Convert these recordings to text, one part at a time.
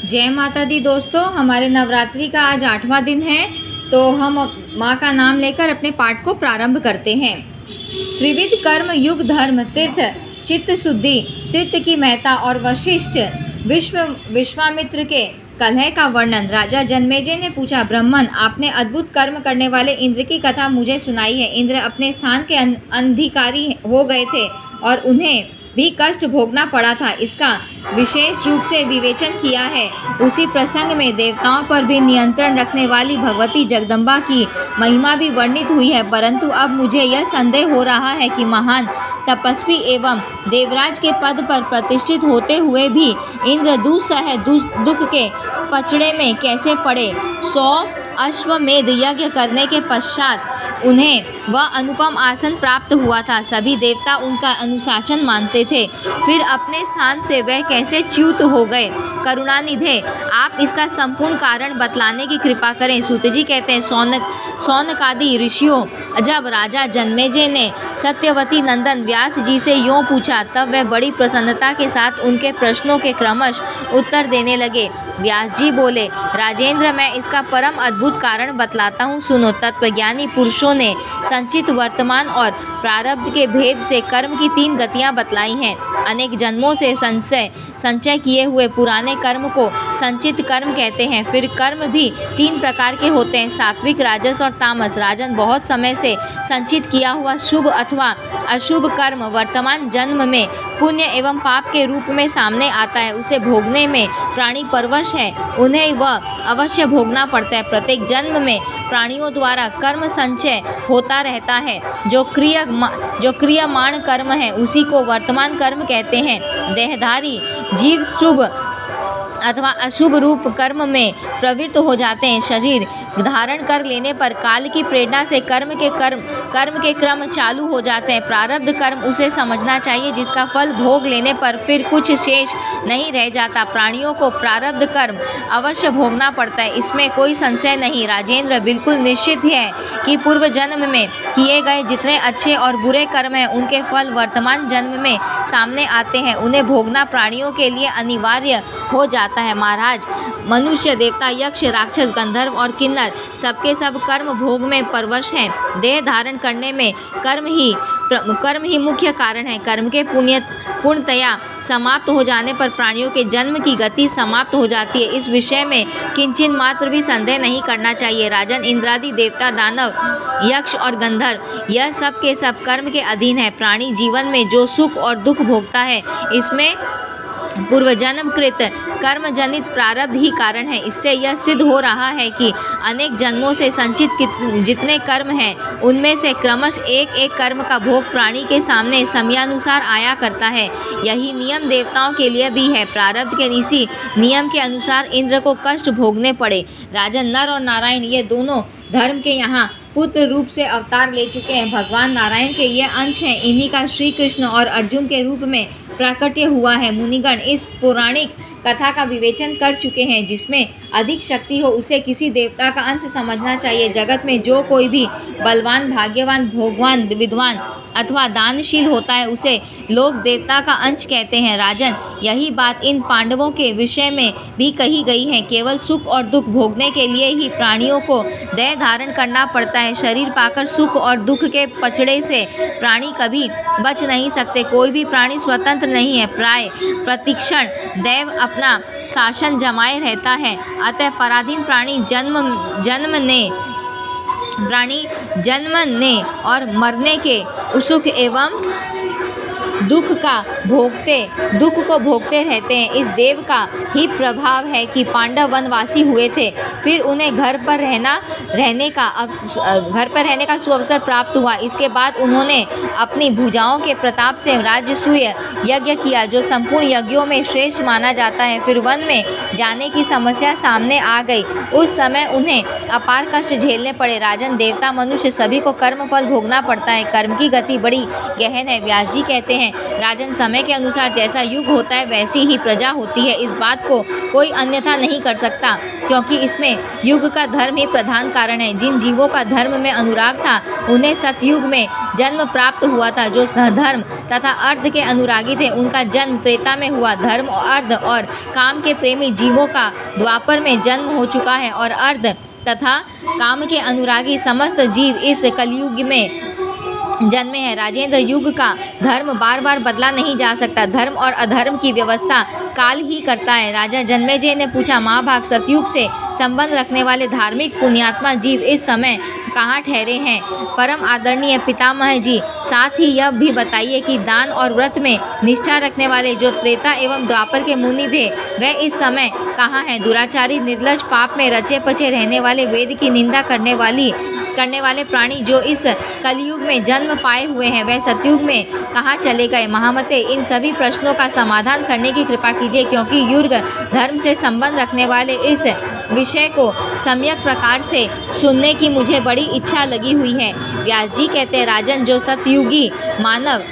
जय माता दी दोस्तों, हमारे नवरात्रि का आज 8वां दिन है। तो हम माँ का नाम लेकर अपने पाठ को प्रारंभ करते हैं। त्रिविध कर्म युग धर्म तीर्थ चित्त शुद्धि तीर्थ की महत्ता और वशिष्ठ विश्वामित्र के कलह का वर्णन। राजा जन्मेजय ने पूछा, ब्राह्मण, आपने अद्भुत कर्म करने वाले इंद्र की कथा मुझे सुनाई है। इंद्र अपने स्थान के अधिकारी हो गए थे और उन्हें भी कष्ट भोगना पड़ा था, इसका विशेष रूप से विवेचन किया है। उसी प्रसंग में देवताओं पर भी नियंत्रण रखने वाली भगवती जगदम्बा की महिमा भी वर्णित हुई है। परंतु अब मुझे यह संदेह हो रहा है कि महान तपस्वी एवं देवराज के पद पर प्रतिष्ठित होते हुए भी इंद्र दुस्सह दुख के पचड़े में कैसे पड़े। 100 अश्वमेध यज्ञ करने के पश्चात उन्हें वह अनुपम आसन प्राप्त हुआ था। सभी देवता उनका अनुशासन मानते थे, फिर अपने स्थान से वह कैसे च्युत हो गए। करुणानिधे, आप इसका संपूर्ण कारण बतलाने की कृपा करें। सूत जी कहते हैं, सौनकादि ऋषियों, जब राजा जन्मेजय ने सत्यवती नंदन व्यास जी से यों पूछा, तब वह बड़ी प्रसन्नता के साथ उनके प्रश्नों के क्रमश उत्तर देने लगे। व्यास जी बोले, राजेंद्र, मैं इसका परम अद्भुत कारण बतलाता हूँ, सुनो। तत्वज्ञानी पुरुषों ने संचित, वर्तमान और प्रारब्ध के भेद से कर्म की 3 गतियाँ बतलाई हैं। अनेक जन्मों से संचय किए हुए पुराने कर्म को संचित कर्म कहते हैं। फिर कर्म भी 3 प्रकार के होते हैं, सात्विक, राजस और तामस। राजन बहुत समय से संचित किया हुआ शुभ अथवा अशुभ कर्म वर्तमान जन्म में पुण्य एवं पाप के रूप में सामने आता है। उसे भोगने में प्राणी परवश है, उन्हें वह अवश्य भोगना पड़ता है। प्रत्येक जन्म में प्राणियों द्वारा कर्म संचय होता रहता है। जो क्रियमाण कर्म है उसी को वर्तमान कर्म कहते हैं। देहधारी जीव शुभ अथवा अशुभ रूप कर्म में प्रवृत्त हो जाते हैं। शरीर धारण कर लेने पर काल की प्रेरणा से कर्म के क्रम चालू हो जाते हैं। प्रारब्ध कर्म उसे समझना चाहिए जिसका फल भोग लेने पर फिर कुछ शेष नहीं रह जाता। प्राणियों को प्रारब्ध कर्म अवश्य भोगना पड़ता है, इसमें कोई संशय नहीं। राजेंद्र, बिल्कुल निश्चित है कि पूर्व जन्म में किए गए जितने अच्छे और बुरे कर्म हैं उनके फल वर्तमान जन्म में सामने आते हैं। उन्हें भोगना प्राणियों के लिए अनिवार्य हो जाता है। महाराज, मनुष्य, देवता, यक्ष, राक्षस, गंधर्व और किन्नर सबके सब कर्म भोग में परवश हैं। देह धारण करने में कर्म ही मुख्य कारण है। कर्म के पूर्णतया समाप्त हो जाने पर प्राणियों के जन्म की गति समाप्त हो जाती है। इस विषय में किंचित मात्र भी संदेह नहीं करना चाहिए। राजन, इंद्रादि देवता, दानव, यक्ष और गंधर्व यह सब के सब कर्म के अधीन है। प्राणी जीवन में जो सुख और दुख भोगता है इसमें पूर्वजन्म कृत कर्म जनित प्रारब्ध ही कारण है। इससे यह सिद्ध हो रहा है कि अनेक जन्मों से संचित जितने कर्म हैं उनमें से क्रमश एक कर्म का भोग प्राणी के सामने समयानुसार आया करता है। यही नियम देवताओं के लिए भी है। प्रारब्ध के इसी नियम के अनुसार इंद्र को कष्ट भोगने पड़े। राजन, नर और नारायण ये दोनों धर्म के यहाँ पुत्र रूप से अवतार ले चुके हैं। भगवान नारायण के ये अंश हैं, इन्हीं का श्री कृष्ण और अर्जुन के रूप में प्राकट्य हुआ है। मुनिगण इस पौराणिक कथा का विवेचन कर चुके हैं। जिसमें अधिक शक्ति हो उसे किसी देवता का अंश समझना चाहिए। जगत में जो कोई भी बलवान, भाग्यवान, भोगवान, विद्वान अथवा दानशील होता है उसे लोग देवता का अंश कहते हैं। राजन, यही बात इन पांडवों के विषय में भी कही गई है। केवल सुख और दुख भोगने के लिए ही प्राणियों को देह धारण करना पड़ता है। शरीर पाकर सुख और दुख के पचड़े से प्राणी कभी बच नहीं सकते। कोई भी प्राणी स्वतंत्र नहीं है। प्राय प्रतिक्षण दैव अपना शासन जमाए रहता है। अतः पराधीन प्राणी जन्मने और मरने के सुख एवं दुख को भोगते रहते हैं। इस देव का ही प्रभाव है कि पांडव वनवासी हुए थे, फिर उन्हें घर पर रहने का सुअवसर प्राप्त हुआ। इसके बाद उन्होंने अपनी भुजाओं के प्रताप से राजसूय यज्ञ किया, जो संपूर्ण यज्ञों में श्रेष्ठ माना जाता है। फिर वन में जाने की समस्या सामने आ गई। उस समय उन्हें अपार कष्ट झेलने पड़े। राजन, देवता, मनुष्य सभी को कर्म फल भोगना पड़ता है। कर्म की गति बड़ी गहन है। व्यास जी कहते हैं, राजन, समय के अनुसार जैसा युग होता है वैसी ही प्रजा होती है। इस बात को कोई अन्यथा नहीं कर सकता। क्योंकि इसमें युग का धर्म ही प्रधान कारण है। जिन जीवों का धर्म में अनुराग था उन्हें सतयुग में जन्म प्राप्त हुआ था। जो धर्म तथा अर्थ के अनुरागी थे उनका जन्म त्रेता में हुआ। धर्म अर्थ और काम के प्रेमी जीवों का द्वापर में जन्म हो चुका है और अर्थ तथा काम के अनुरागी समस्त जीव इस कलयुग में जन्मे हैं। राजेंद्र, युग का धर्म बार बार बदला नहीं जा सकता। धर्म और अधर्म की व्यवस्था काल ही करता है। राजा जन्मेजय ने पूछा, महाभाग, सतयुग से संबंध रखने वाले धार्मिक पुण्यात्मा जीव इस समय कहाँ ठहरे हैं? परम आदरणीय पितामह जी, साथ ही यह भी बताइए कि दान और व्रत में निष्ठा रखने वाले जो त्रेता एवं द्वापर के मुनि थे वह इस समय कहाँ हैं? दुराचारी, निर्लज, पाप में रचे पचे रहने वाले, वेद की निंदा करने वाले प्राणी जो इस कलयुग में जन्म पाए हुए हैं वह सतयुग में कहाँ चले गए? महामते, इन सभी प्रश्नों का समाधान करने की कृपा कीजिए, क्योंकि युग धर्म से संबंध रखने वाले इस विषय को सम्यक प्रकार से सुनने की मुझे बड़ी इच्छा लगी हुई है। व्यास जी कहते हैं, राजन, जो सतयुगी मानव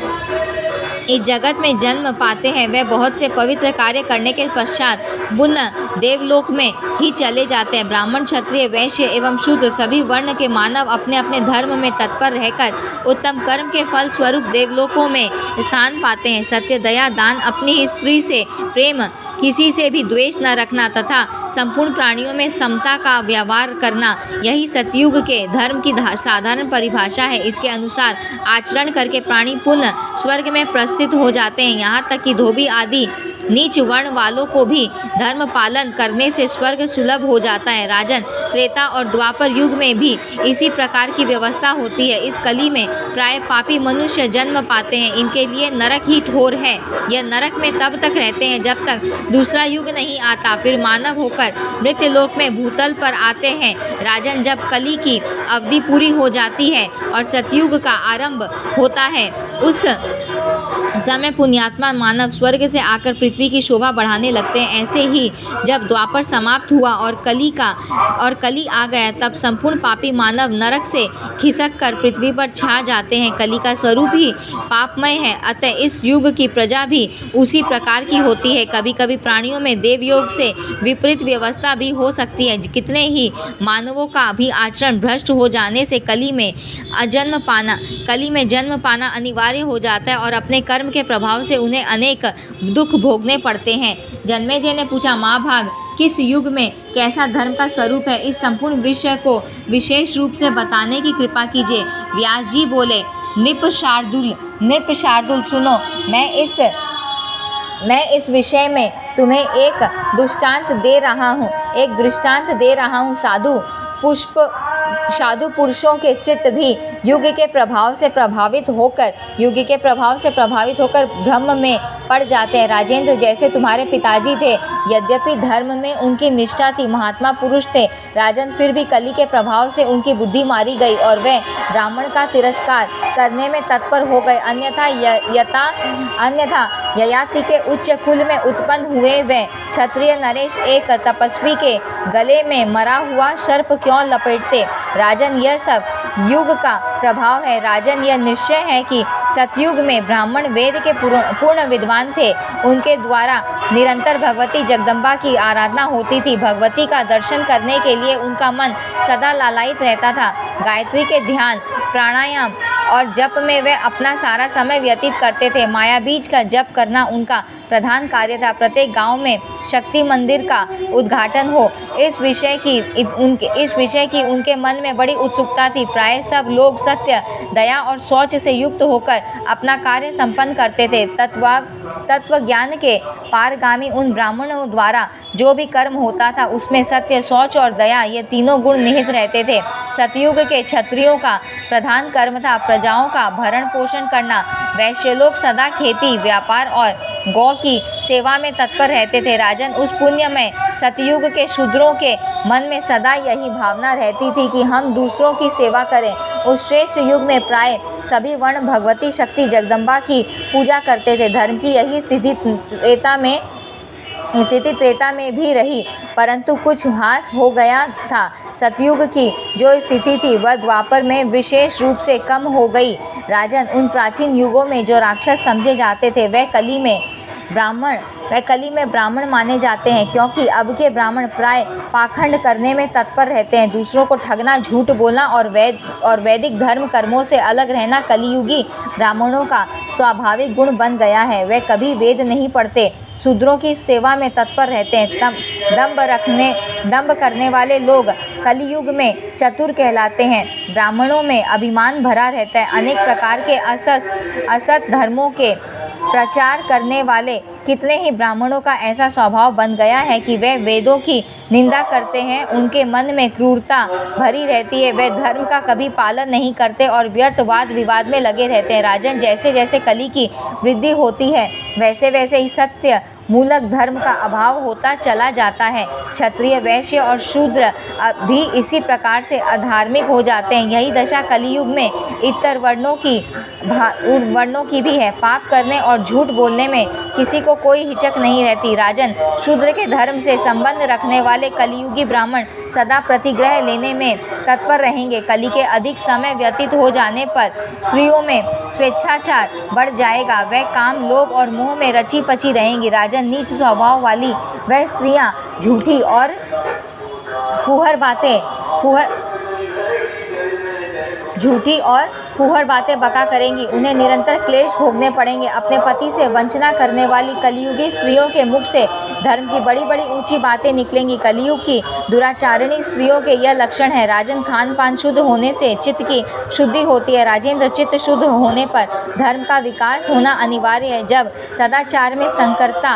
इस जगत में जन्म पाते हैं वह बहुत से पवित्र कार्य करने के पश्चात पुनः देवलोक में ही चले जाते हैं। ब्राह्मण, क्षत्रिय, वैश्य एवं शूद्र सभी वर्ण के मानव अपने अपने धर्म में तत्पर रहकर उत्तम कर्म के फल स्वरूप देवलोकों में स्थान पाते हैं। सत्य, दया, दान, अपनी ही स्त्री से प्रेम, किसी से भी द्वेष न रखना तथा संपूर्ण प्राणियों में समता का व्यवहार करना, यही सतयुग के धर्म की साधारण परिभाषा है। इसके अनुसार आचरण करके प्राणी पुनः स्वर्ग में प्रस्थित हो जाते हैं। यहाँ तक कि धोबी आदि नीच वर्ण वालों को भी धर्म पालन करने से स्वर्ग सुलभ हो जाता है। राजन, त्रेता और द्वापर युग में भी इसी प्रकार की व्यवस्था होती है। इस कली में प्राय पापी मनुष्य जन्म पाते हैं। इनके लिए नरक ही ठोर है। यह नरक में तब तक रहते हैं जब तक दूसरा युग नहीं आता, फिर मानव होकर मृत्युलोक में भूतल पर आते हैं। राजन, जब कली की अवधि पूरी हो जाती है और सतयुग का आरंभ होता है उस समय पुण्यात्मा मानव स्वर्ग से आकर पृथ्वी की शोभा बढ़ाने लगते हैं। ऐसे ही जब द्वापर समाप्त हुआ और कली आ गया तब संपूर्ण पापी मानव नरक से खिसक कर पृथ्वी पर छा जाते हैं। कली का स्वरूप ही पापमय है, अतः इस युग की प्रजा भी उसी प्रकार की होती है। कभी कभी प्राणियों में देवयोग से विपरीत व्यवस्था भी हो सकती है। कितने ही मानवों का भी आचरण भ्रष्ट हो जाने से कली में जन्म पाना अनिवार्य हो जाता है और अपने कर्म के प्रभाव से उन्हें अनेक दुख भोगने पड़ते हैं। जन्मेजय ने पूछा, महाभाग, किस युग में कैसा धर्म का स्वरूप है? इस संपूर्ण विषय को विशेष रूप से बताने की कृपा कीजिए। व्यास जी बोले, नृप शार्दूल, सुनो, मैं इस विषय में तुम्हें एक दृष्टांत दे रहा हूँ। साधु पुरुषों के चित्त भी युग के प्रभाव से प्रभावित होकर भ्रम में पड़ जाते हैं। राजेंद्र, जैसे तुम्हारे पिताजी थे, यद्यपि धर्म में उनकी निष्ठा थी, महात्मा पुरुष थे, राजन, फिर भी कली के प्रभाव से उनकी बुद्धि मारी गई और वे ब्राह्मण का तिरस्कार करने में तत्पर हो गए। अन्यथा ययाति के उच्च कुल में उत्पन्न हुए वे क्षत्रिय नरेश एक तपस्वी के गले में मरा हुआ सर्प क्यों लपेटते? राजन, यह सब युग का प्रभाव है। राजन, यह निश्चय है कि सतयुग में ब्राह्मण वेद के पूर्ण विद्वान थे। उनके द्वारा निरंतर भगवती जगदम्बा की आराधना होती थी। भगवती का दर्शन करने के लिए उनका मन सदा लालायित रहता था। गायत्री के ध्यान, प्राणायाम और जप में वे अपना सारा समय व्यतीत करते थे। माया बीज का जप करना उनका प्रधान कार्य था। प्रत्येक गांव में शक्ति मंदिर का उद्घाटन हो, इस विषय की उनके मन में बड़ी उत्सुकता थी। प्राय सब लोग सत्य, दया और शौच से युक्त होकर अपना कार्य संपन्न करते थे। तत्व ज्ञान के पारगामी उन ब्राह्मणों द्वारा जो भी कर्म होता था उसमें सत्य, शौच और दया, ये तीनों गुण निहित रहते थे। सतयुग के क्षत्रियों का प्रधान कर्म था प्रजाओं का भरण पोषण करना। वैश्य लोग सदा खेती, व्यापार और गौ की सेवा में तत्पर रहते थे। राजन, उस पुण्यमय सतयुग के शूद्रों के मन में सदा यही भावना रहती थी कि हम दूसरों की सेवा करें। उस श्रेष्ठ युग में प्राय सभी वर्ण भगवती शक्ति जगदम्बा की पूजा करते थे। धर्म की यही स्थिति त्रेता में भी रही, परंतु कुछ ह्रास हो गया था। सतयुग की जो स्थिति थी वह द्वापर में विशेष रूप से कम हो गई। राजन, उन प्राचीन युगों में जो राक्षस समझे जाते थे वह कली में ब्राह्मण व कली में ब्राह्मण माने जाते हैं, क्योंकि अब के ब्राह्मण प्राय पाखंड करने में तत्पर रहते हैं। दूसरों को ठगना, झूठ बोलना और वैदिक धर्म कर्मों से अलग रहना कलियुगी ब्राह्मणों का स्वाभाविक गुण बन गया है। वे कभी वेद नहीं पढ़ते, शूद्रों की सेवा में तत्पर रहते हैं। दंभ करने वाले लोग कलियुग में चतुर कहलाते हैं। ब्राह्मणों में अभिमान भरा रहता है। अनेक प्रकार के असत धर्मों के प्रचार करने वाले कितने ही ब्राह्मणों का ऐसा स्वभाव बन गया है कि वे वेदों की निंदा करते हैं। उनके मन में क्रूरता भरी रहती है। वे धर्म का कभी पालन नहीं करते और व्यर्थ वाद विवाद में लगे रहते हैं। राजन, जैसे जैसे कली की वृद्धि होती है, वैसे वैसे ही सत्य मूलक धर्म का अभाव होता चला जाता है। क्षत्रिय, वैश्य और शूद्र भी इसी प्रकार से अधार्मिक हो जाते हैं। यही दशा कलियुग में इतर वर्णों की भी है। पाप करने और झूठ बोलने में किसी को कोई हिचक नहीं रहती। राजन, शूद्र के धर्म से संबंध रखने वाले कलियुगी ब्राह्मण सदा प्रतिग्रह लेने में तत्पर रहेंगे। कली के अधिक समय व्यतीत हो जाने पर स्त्रियों में स्वेच्छाचार बढ़ जाएगा। वह काम, लोभ और मोह में रची पची रहेंगी। राजन, नीच स्वभाव वाली वह स्त्रियां झूठी और फूहर बातें बका करेंगी। उन्हें निरंतर क्लेश भोगने पड़ेंगे। अपने पति से वंचना करने वाली कलियुगी स्त्रियों के मुख से धर्म की बड़ी बड़ी ऊंची बातें निकलेंगी। कलियुग की दुराचारिणी स्त्रियों के यह लक्षण है। राजन, खान पान शुद्ध होने से चित्त की शुद्धि होती है। राजेंद्र, चित्त शुद्ध होने पर धर्म का विकास होना अनिवार्य है। जब सदाचार में संकरता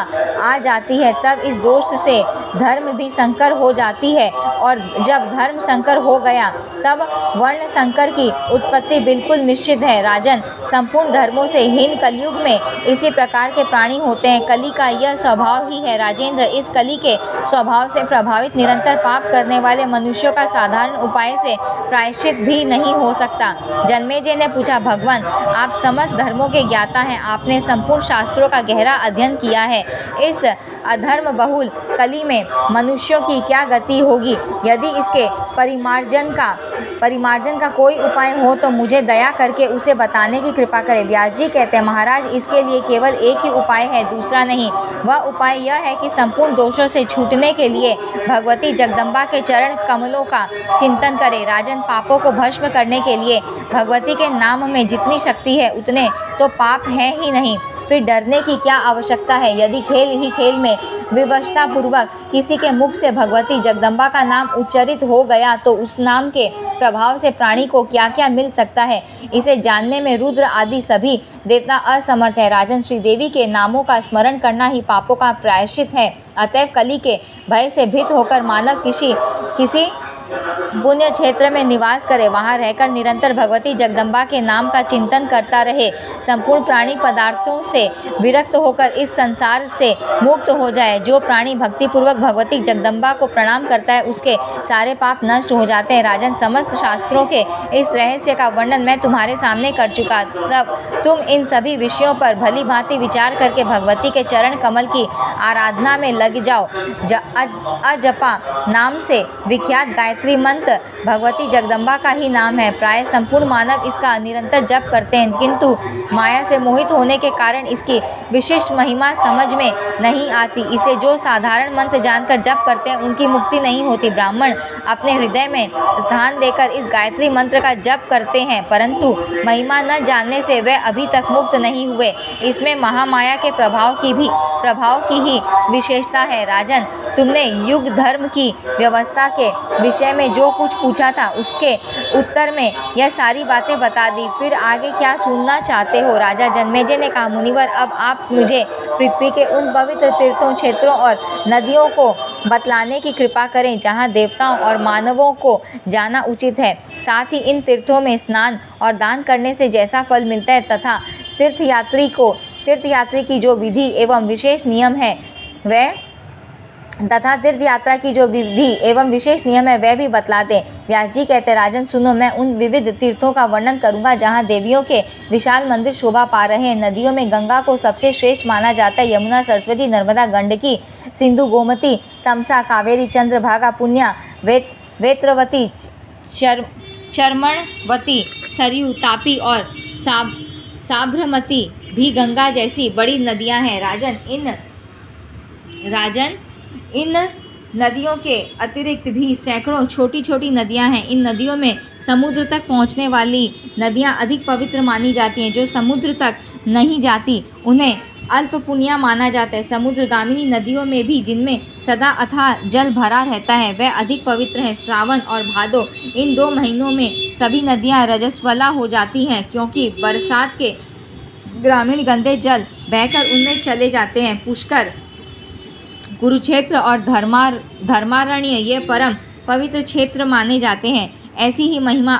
आ जाती है, तब इस दोष से धर्म भी संकर हो जाती है, और जब धर्म संकर हो गया, तब वर्ण संकर की उत्पत्ति बिल्कुल निश्चित है। राजन, संपूर्ण धर्मों से हीन कलयुग में इसी प्रकार के प्राणी होते हैं। कली का यह स्वभाव ही है। राजेंद्र, इस कली के स्वभाव से प्रभावित निरंतर पाप करने वाले मनुष्यों का साधारण उपाय से प्रायश्चित भी नहीं हो सकता। जन्मेजय ने पूछा, भगवान, आप समस्त धर्मों के ज्ञाता हैं। आपने संपूर्ण शास्त्रों का गहरा अध्ययन किया है। इस अधर्म बहुल कली में मनुष्यों की क्या गति होगी? यदि इसके परिमार्जन का कोई उपाय हो तो मुझे दया करके उसे बताने की कृपा करें। व्यास जी कहते हैं, महाराज, इसके लिए केवल एक ही उपाय है, दूसरा नहीं। वह उपाय यह है कि संपूर्ण दोषों से छूटने के लिए भगवती जगदम्बा के चरण कमलों का चिंतन करें। राजन, पापों को भस्म करने के लिए भगवती के नाम में जितनी शक्ति है, उतने तो पाप है ही नहीं। फिर डरने की क्या आवश्यकता है? यदि खेल ही खेल में विवशता पूर्वक किसी के मुख से भगवती जगदम्बा का नाम उच्चारित हो गया, तो उस नाम के प्रभाव से प्राणी को क्या क्या मिल सकता है, इसे जानने में रुद्र आदि सभी देवता असमर्थ है। राजन, श्रीदेवी के नामों का स्मरण करना ही पापों का प्रायश्चित है। अतएव कली के भय से भीत होकर मानव किसी पुण्य क्षेत्र में निवास करे, वहाँ रहकर निरंतर भगवती जगदम्बा के नाम का चिंतन करता रहे। संपूर्ण प्राणी पदार्थों से विरक्त होकर इस संसार से मुक्त हो जाए। जो प्राणी भक्तिपूर्वक भगवती जगदम्बा को प्रणाम करता है, उसके सारे पाप नष्ट हो जाते हैं। राजन, समस्त शास्त्रों के इस रहस्य का वर्णन मैं तुम्हारे सामने कर चुका। तब तुम इन सभी विषयों पर भली भांति विचार करके भगवती के चरण कमल की आराधना में लग जाओ। अजपा नाम से विख्यात गायत्री मंत्र भगवती जगदम्बा का ही नाम है। प्राय संपूर्ण मानव इसका निरंतर जप करते हैं, किंतु माया से मोहित होने के कारण इसकी विशिष्ट महिमा समझ में नहीं आती। इसे जो साधारण मंत्र जानकर जप करते हैं, उनकी मुक्ति नहीं होती। ब्राह्मण अपने हृदय में स्थान देकर इस गायत्री मंत्र का जप करते हैं, परंतु महिमा न जानने से वे अभी तक मुक्त नहीं हुए। इसमें महामाया के प्रभाव की ही विशेषता है। राजन, तुमने युग धर्म की व्यवस्था के विषय में जो कुछ पूछा था, उसके उत्तर में यह सारी बातें बता दी। फिर आगे क्या सुनना चाहते हो? राजा जन्मेजय ने कहा, मुनिवर, अब आप मुझे पृथ्वी के उन पवित्र तीर्थों, क्षेत्रों और नदियों को बतलाने की कृपा करें जहाँ देवताओं और मानवों को जाना उचित है। साथ ही इन तीर्थों में स्नान और दान करने से जैसा फल मिलता है, तथा तीर्थयात्री की जो विधि एवं विशेष नियम है वह भी बतला दें। व्यास जी कहते, राजन सुनो, मैं उन विविध तीर्थों का वर्णन करूंगा जहां देवियों के विशाल मंदिर शोभा पा रहे हैं। नदियों में गंगा को सबसे श्रेष्ठ माना जाता है। यमुना, सरस्वती, नर्मदा, गंडकी, सिंधु, गोमती, तमसा, कावेरी, चंद्रभागा, पुण्या, वेत्रवती, चर्मणवती, सरयू, तापी और साबरमती भी गंगा जैसी बड़ी नदियां हैं। राजन इन नदियों के अतिरिक्त भी सैकड़ों छोटी छोटी नदियां हैं। इन नदियों में समुद्र तक पहुंचने वाली नदियां अधिक पवित्र मानी जाती हैं। जो समुद्र तक नहीं जाती उन्हें अल्प पुण्य माना जाता है। समुद्रगामिनी नदियों में भी जिनमें सदा अथाह जल भरा रहता है वह अधिक पवित्र है। सावन और भादो इन 2 महीनों में सभी नदियां रजस्वला हो जाती हैं, क्योंकि बरसात के ग्रामीण गंदे जल बहकर उनमें चले जाते हैं। पुष्कर, कुरुक्षेत्र और धर्मारण्य ये परम पवित्र क्षेत्र माने जाते हैं। ऐसी ही महिमा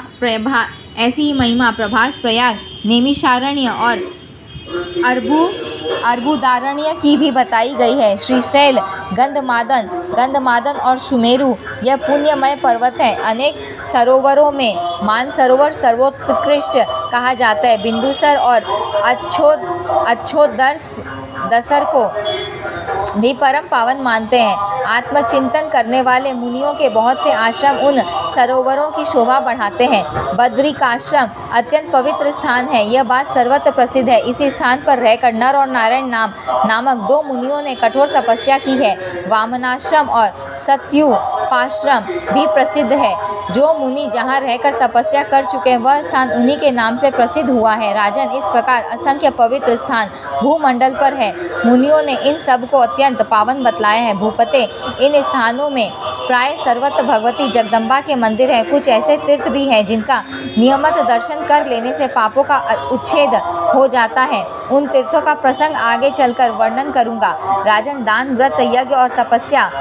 प्रभास, प्रयाग, नैमिषारण्य और अर्बुदारण्य की भी बताई गई है। श्रीशैल, गंधमादन और सुमेरु यह पुण्यमय पर्वत है। अनेक सरोवरों में मानसरोवर सर्वोत्कृष्ट कहा जाता है। बिंदुसर और अच्छोदसर को भी परम पावन मानते हैं। आत्मचिंतन करने वाले मुनियों के बहुत से आश्रम उन सरोवरों की शोभा बढ़ाते हैं। बद्रिकाश्रम अत्यंत पवित्र स्थान है, यह बात सर्वत्र प्रसिद्ध है। इसी स्थान पर रहकर नर और नारायण नामक 2 मुनियों ने कठोर तपस्या की है। वामनाश्रम और सत्युपाश्रम भी प्रसिद्ध है। जो मुनि जहाँ रहकर तपस्या कर चुके हैं वह स्थान उन्हीं के नाम से प्रसिद्ध हुआ है। राजन, इस प्रकार असंख्य पवित्र स्थान भूमंडल पर है। मुनियों ने इन सब को अत्यंत पावन बतलाया है। भूपते, इन स्थानों में प्राय सर्वत्र भगवती जगदम्बा के मंदिर हैं। कुछ ऐसे तीर्थ भी हैं जिनका नियमित दर्शन कर लेने से पापों का उच्छेद हो जाता है। उन तीर्थों का प्रसंग आगे चलकर वर्णन करूंगा। राजन, दान, व्रत, यज्ञ और तपस्या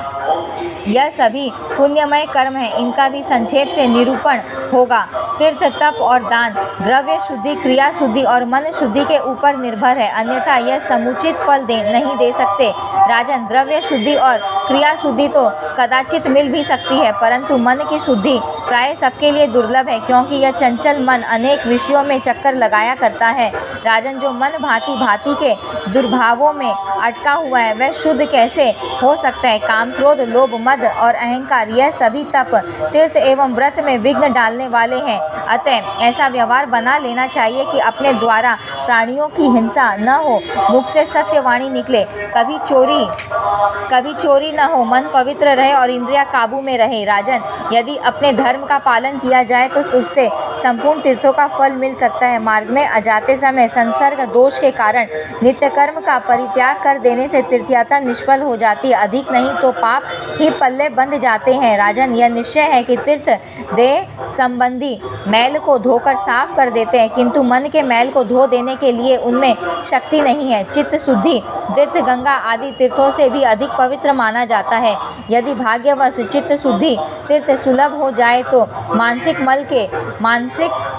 यह सभी पुण्यमय कर्म हैं। इनका भी संक्षेप से निरूपण होगा। तीर्थ, तप और दान द्रव्य शुद्धि, क्रिया शुद्धि और मन शुद्धि के ऊपर निर्भर है, अन्यथा यह समुचित फल नहीं दे सकते। राजन, द्रव्य शुद्धि और क्रिया शुद्धि तो कदाचित मिल भी सकती है, परंतु मन की शुद्धि प्राय सबके लिए दुर्लभ है, क्योंकि यह चंचल मन अनेक विषयों में चक्कर लगाया करता है। राजन, जो मन भांति भांति के दुर्भावों में अटका हुआ है वह शुद्ध कैसे हो सकता है। काम, क्रोध, लोभ, मद और अहंकार यह सभी तप, तीर्थ एवं व्रत में विघ्न डालने वाले हैं। अतः ऐसा व्यवहार बना लेना चाहिए कि अपने द्वारा प्राणियों की हिंसा न हो, मुख से सत्यवाणी निकले, कभी चोरी न हो, मन पवित्र रहे और इंद्रिया काबू में रहे। राजन, यदि अपने धर्म का पालन किया जाए तो उससे संपूर्ण तीर्थों का फल मिल सकता है। मार्ग में जाते समय संसर्ग दोष के कारण नित्य कर्म का परित्याग कर देने से तीर्थयात्रा निष्फल हो जाती है, अधिक नहीं तो पाप ही पल्ले बंध जाते हैं। राजन, यह निश्चय है कि तीर्थ देह संबंधी मैल को धोकर साफ कर देते हैं, किंतु मन के मैल को धो देने के लिए उनमें शक्ति नहीं है। चित्त शुद्धि तीर्थ गंगा आदि तीर्थों से भी अधिक पवित्र माना जाता है। यदि भाग्यवश चित्त शुद्धि तीर्थ सुलभ हो जाए तो मानसिक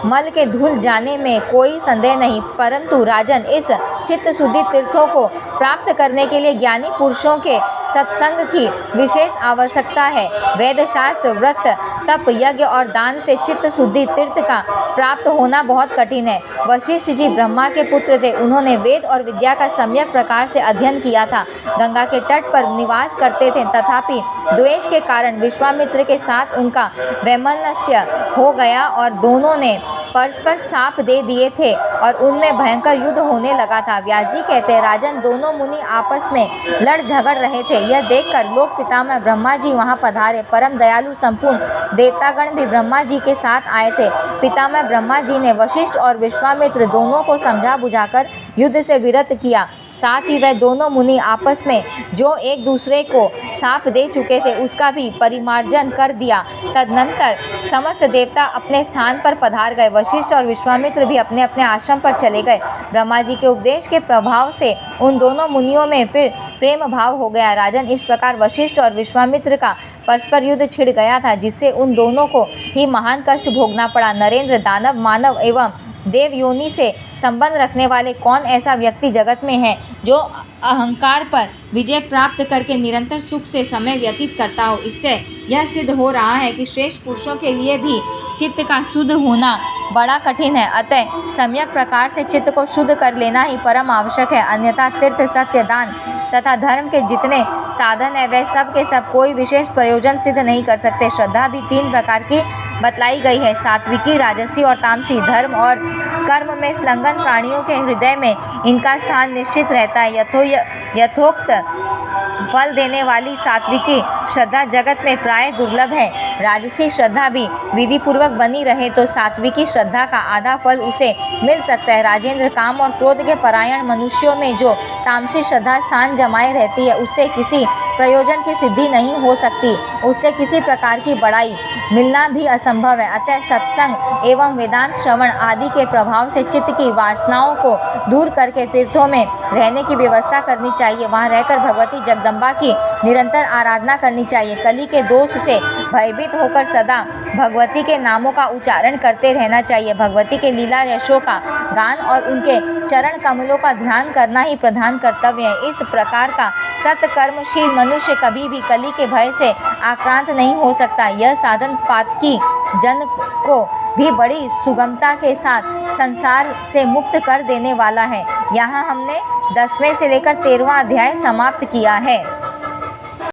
मल के धुल जाने में कोई संदेह नहीं, परंतु राजन, इस चित्त शुद्धि तीर्थों को प्राप्त करने के लिए ज्ञानी पुरुषों के सत्संग की विशेष आवश्यकता है। वेद शास्त्र, व्रत, तप, यज्ञ और दान से चित्त शुद्धि तीर्थ का प्राप्त होना बहुत कठिन है। वशिष्ठ जी ब्रह्मा के पुत्र थे। उन्होंने वेद और विद्या का सम्यक प्रकार से अध्ययन किया था। गंगा के तट पर निवास करते थे, तथापि द्वेष के कारण विश्वामित्र के साथ उनका वैमनस्य हो गया और दोनों ने परस्पर शाप दे दिए थे और उनमें भयंकर युद्ध होने लगा था। व्यास जी कहते हैं, राजन, दोनों मुनि आपस में लड़ झगड़ रहे थे। यह देखकर लोक पितामह ब्रह्मा जी वहां पधारे। परम दयालु संपूर्ण देवतागण भी ब्रह्मा जी के साथ आए थे। पितामह ब्रह्मा जी ने वशिष्ठ और विश्वामित्र दोनों को समझा बुझाकर युद्ध से विरत किया। साथ ही वह दोनों मुनि आपस में जो एक दूसरे को शाप दे चुके थे उसका भी परिमार्जन कर दिया। तदनंतर समस्त देवता अपने स्थान पर पधार गए। वशिष्ठ और विश्वामित्र भी अपने अपने आश्रम पर चले गए। ब्रह्मा जी के उपदेश के प्रभाव से उन दोनों मुनियों में फिर प्रेम भाव हो गया। राजन, इस प्रकार वशिष्ठ और विश्वामित्र का परस्पर युद्ध छिड़ गया था, जिससे उन दोनों को ही महान कष्ट भोगना पड़ा। नरेंद्र, दानव, मानव एवं देव योनि से संबंध रखने वाले कौन ऐसा व्यक्ति जगत में है जो अहंकार पर विजय प्राप्त करके निरंतर सुख से समय व्यतीत करता हो। इससे यह सिद्ध हो रहा है कि श्रेष्ठ पुरुषों के लिए भी चित्त का शुद्ध होना बड़ा कठिन है। अतः सम्यक प्रकार से चित्त को शुद्ध कर लेना ही परम आवश्यक है, अन्यथा तीर्थ, सत्य, दान तथा धर्म के जितने साधन है वह सब के सब कोई विशेष प्रयोजन सिद्ध नहीं कर सकते। श्रद्धा भी 3 प्रकार की बतलाई गई है, सात्विकी, राजसी और तामसी। धर्म और कर्म में संलग्न प्राणियों के हृदय में इनका स्थान निश्चित रहता है। यथोक्त फल देने वाली सात्विकी श्रद्धा जगत में प्राय दुर्लभ है। राजसी श्रद्धा भी विधि पूर्वक बनी रहे तो सात्विकी श्रद्धा का आधा फल उसे मिल सकता है। राजेंद्र, काम और क्रोध के परायण मनुष्यों में जो तामसी श्रद्धा स्थान जमाए रहती है उससे किसी प्रयोजन की सिद्धि नहीं हो सकती, उससे किसी प्रकार की बड़ाई मिलना भी असंभव है। अतः सत्संग एवं वेदांत श्रवण आदि के प्रभाव से चित्त की वासनाओं को दूर करके तीर्थों में रहने की व्यवस्था करनी चाहिए। वहाँ रहकर भगवती जगदम्बा की निरंतर आराधना करनी चाहिए। कली के दोष से भयभीत होकर सदा भगवती के नामों का उच्चारण करते रहना चाहिए। भगवती के लीला यशों का गान और उनके चरण कमलों का ध्यान करना ही प्रधान कर्तव्य है। इस प्रकार का सत्कर्मशील मनुष्य कभी भी कली के भय से आक्रांत नहीं हो सकता। यह साधन पातकी जन को भी बड़ी सुगमता के साथ संसार से मुक्त कर देने वाला है। यहाँ हमने 10वें से लेकर 13वां अध्याय समाप्त किया है।